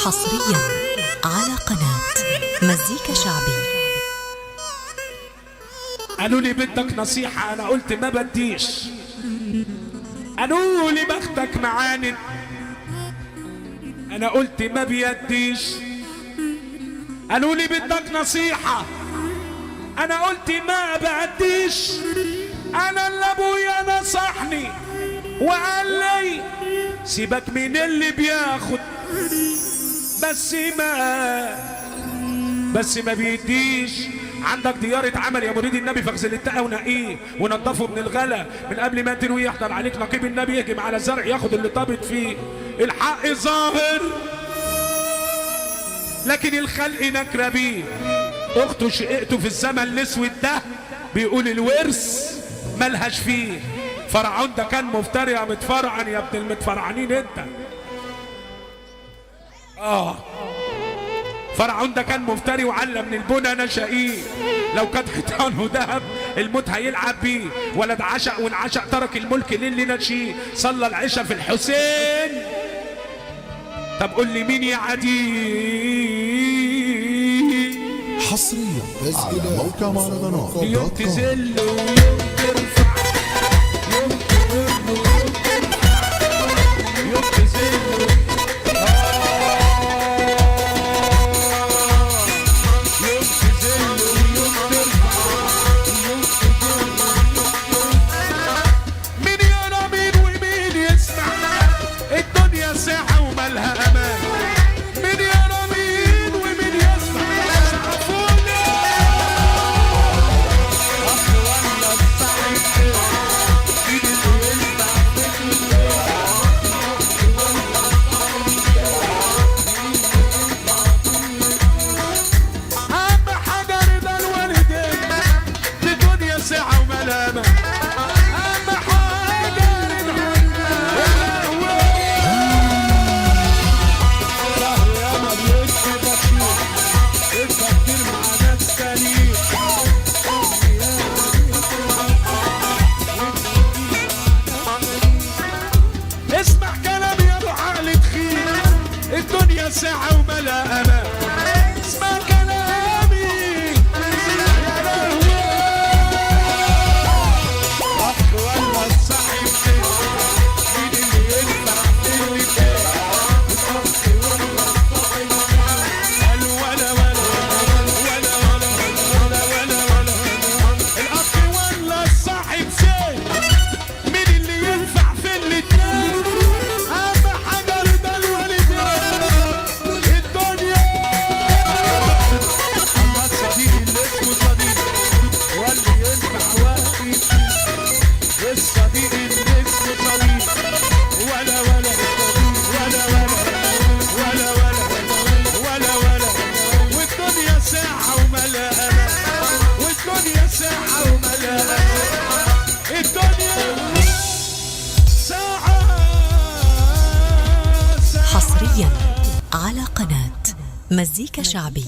حصريا على قناة مزيكا شعبي. قالوا لي بدك نصيحة، أنا قلت ما بديش. قالوا لي بختك معاند، أنا قلت ما بيديش. قالوا لي بدك نصيحة، أنا قلت ما بديش. أنا اللي أبويا نصحني وقال لي سيبك من اللي بياخد بس ما بيديش. عندك ديارة عمل يا مريد النبي، فاغسل التقى ونقيه ونضفه من الغلا من قبل ما تنوي. يحضر عليك نقيب النبي يهجم على الزرع ياخد اللي طابت فيه. الحق ظاهر لكن الخلق نكره بيه. اخته شقيقته في الزمن الاسود ده بيقول الورث ملهاش فيه. فرعون ده كان مفتري يا متفرعن يا ابن المتفرعنين انت. فرعون ده كان مفتري وعلم من البنى نشأيه. لو كانت حيطانه ذهب الموت هيلعب بيه. ولد عشق وانعشق ترك الملك للي نشيه. صلى العشاء في الحسين. طب قول لي مين يا عديل؟ حصريا على موقع مهرجانات يوم تزل ويوم ترفع، يوم تقول ويوم ترفع، يوم تزل ساعة وملا أمان. اسمع كلامي يا لهوي. أخ ولا الصاحب مين اللي ينفع اللي فات. الأخ ولا الصاحب قالوا ولا الأخ ولا الصاحب سيد. مين اللي ينفع في الاتنين؟ الصديق اللي اسمه طويل ولا والدنيا ساعة وملا أمان. والدنيا ساعة وملا أمان. الدنيا ساعة. حصريا على قناة مزيكا شعبي.